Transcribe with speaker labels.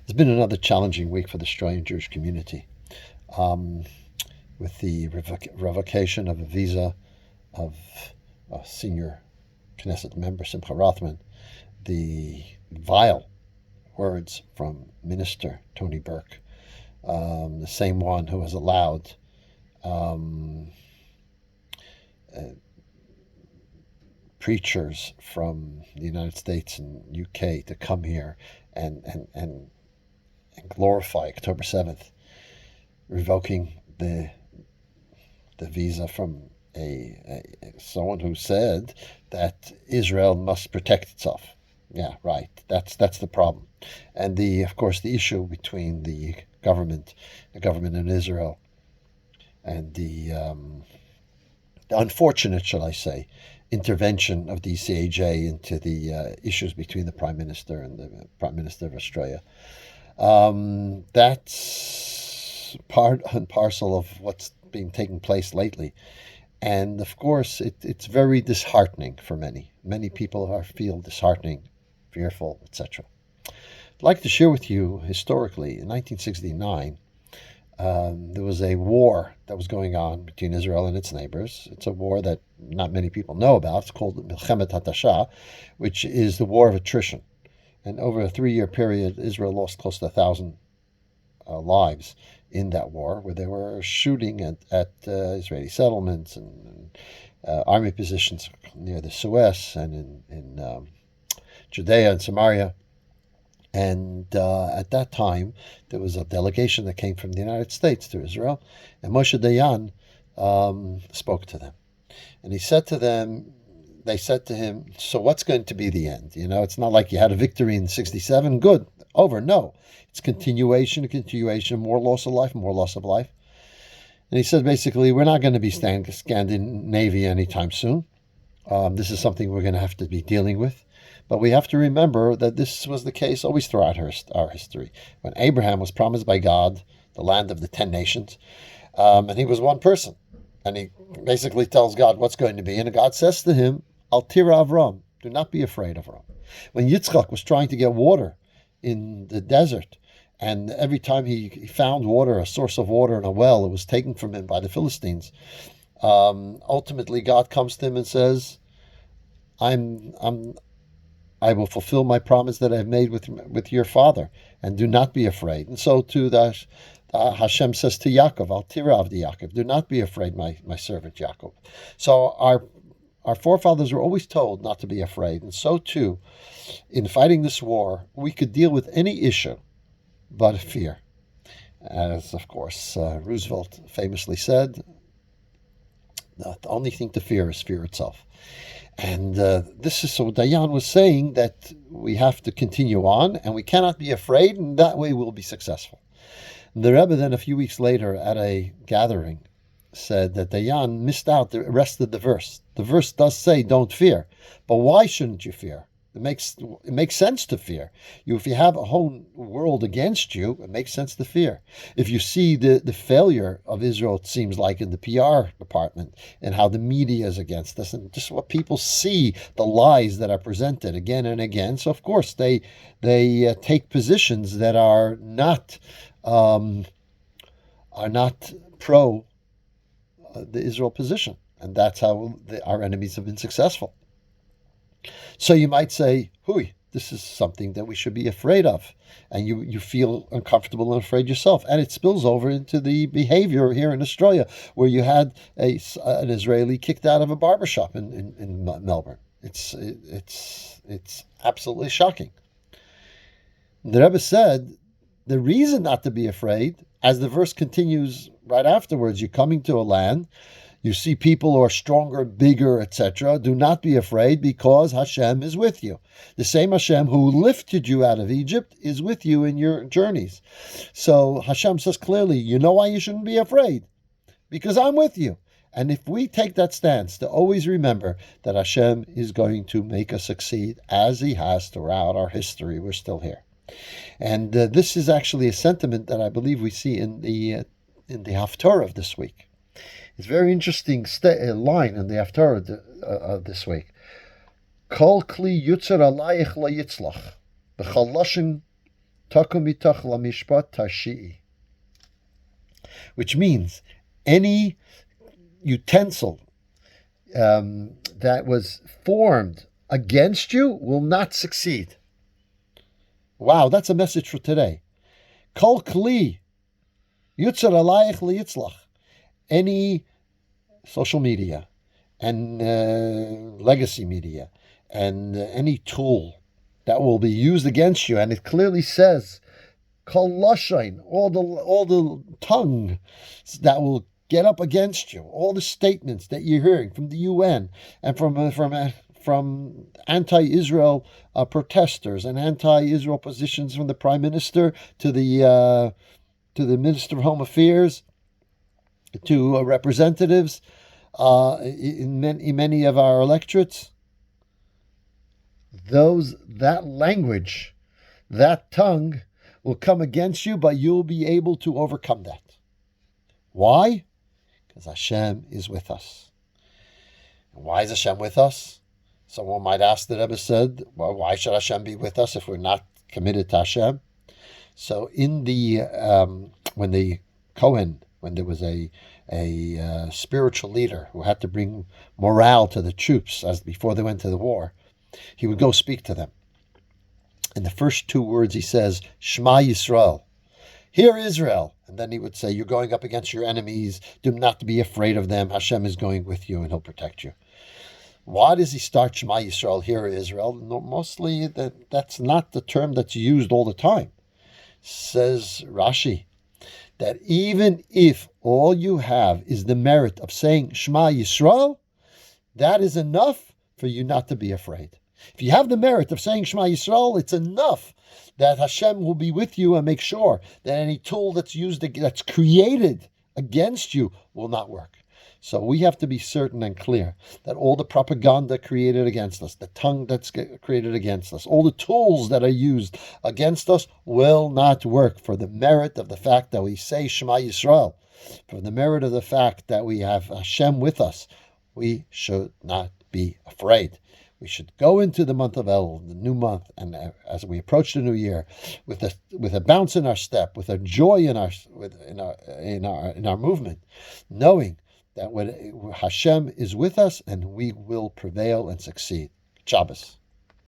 Speaker 1: It's been another challenging week for the Australian Jewish community, um, with the revocation of a visa of a senior Knesset member, Simcha Rothman, the vile words from Minister Tony Burke, the same one who has allowed um, uh, preachers from the United States and UK to come here and glorify October 7th, revoking the visa from someone who said that Israel must protect itself. Yeah, right. That's the problem, and of course the issue between the government in Israel, and the unfortunate, shall I say, intervention of the CAJ into the issues between the Prime Minister and the Prime Minister of Australia. That's part and parcel of what's been taking place lately. And of course, it's very disheartening for many. Many people feel disheartening, fearful, etc. I'd like to share with you, historically, in 1969, there was a war that was going on between Israel and its neighbors. It's a war that not many people know about. It's called Milchemet Hatashah, which is the war of attrition. And over a 3-year period, Israel lost close to 1,000 lives in that war, where they were shooting at Israeli settlements and army positions near the Suez and in Judea and Samaria. And at that time, there was a delegation that came from the United States to Israel, and Moshe Dayan spoke to them. And he said to them, they said to him, so what's going to be the end? It's not like you had a victory in 67, good, over. No, it's continuation, more loss of life, more loss of life. And he said, basically, we're not going to be Scandinavia anytime soon. This is something we're going to have to be dealing with. But we have to remember that this was the case always throughout our history. When Abraham was promised by God the land of the 10 nations, and he was one person, and he basically tells God what's going to be, and God says to him, Al tira Avram, do not be afraid, Avram. When Yitzchak was trying to get water in the desert, and every time he found water, a source of water in a well, it was taken from him by the Philistines. Ultimately, God comes to him and says, I will fulfill my promise that I've made with your father, and do not be afraid. And so too, Hashem says to Yaakov, Al tira avdi Yaakov, do not be afraid, my servant Yaakov. So our forefathers were always told not to be afraid, and so too, in fighting this war, we could deal with any issue but fear. As, of course, Roosevelt famously said, the only thing to fear is fear itself. And this is so Dayan was saying that we have to continue on, and we cannot be afraid, and that way we'll be successful. And the Rebbe then, a few weeks later, at a gathering, said that Dayan missed out the rest of the verse. The verse does say, don't fear. But why shouldn't you fear? It makes sense to fear. If you have a whole world against you, it makes sense to fear. If you see the failure of Israel, it seems like, in the PR department, and how the media is against us, and just what people see, the lies that are presented again and again. So of course they take positions that are not pro the Israel position, and that's how our enemies have been successful. So you might say, "Hui, this is something that we should be afraid of," and you feel uncomfortable and afraid yourself, and it spills over into the behavior here in Australia, where you had an Israeli kicked out of a barbershop in Melbourne. It's absolutely shocking. The Rebbe said the reason not to be afraid, as the verse continues right afterwards, you're coming to a land, you see people who are stronger, bigger, etc. Do not be afraid, because Hashem is with you. The same Hashem who lifted you out of Egypt is with you in your journeys. So Hashem says clearly, you know why you shouldn't be afraid? Because I'm with you. And if we take that stance to always remember that Hashem is going to make us succeed, as He has throughout our history, we're still here. And this is actually a sentiment that I believe we see in the Haftarah of this week. It's a very interesting line in the Haftarah of this week. Kol kli yutzer alayich la yitzlach, b'chal lashon takum mitach lamishpat tarshi'i, which means any utensil that was formed against you will not succeed. Wow, that's a message for today. Kol kli yutzer alayich liyitzlach. Any social media and legacy media and any tool that will be used against you, and it clearly says kol lashain, all the tongue that will get up against you, all the statements that you're hearing from the UN and from anti-Israel protesters and anti-Israel positions, from the Prime Minister to the Minister of Home Affairs to representatives in many of our electorates. That language, that tongue will come against you, but you'll be able to overcome that. Why? Because Hashem is with us. And why is Hashem with us? Someone might ask, the Rebbe said, well, why should Hashem be with us if we're not committed to Hashem? So in the when there was a spiritual leader who had to bring morale to the troops as before they went to the war, he would go speak to them. And the first two words he says, Shema Yisrael, hear Israel. And then he would say, you're going up against your enemies. Do not be afraid of them. Hashem is going with you and he'll protect you. Why does he start Shema Yisrael, hear Israel? No, mostly that's not the term that's used all the time. Says Rashi, that even if all you have is the merit of saying Shema Yisrael, that is enough for you not to be afraid. If you have the merit of saying Shema Yisrael, it's enough that Hashem will be with you and make sure that any tool that's created against you will not work. So we have to be certain and clear that all the propaganda created against us, the tongue that's created against us, all the tools that are used against us will not work for the merit of the fact that we say Shema Yisrael, for the merit of the fact that we have Hashem with us. We should not be afraid. We should go into the month of Elul, the new month, and as we approach the new year, with a bounce in our step, with a joy in our movement, knowing that when Hashem is with us, and we will prevail and succeed. Shabbos.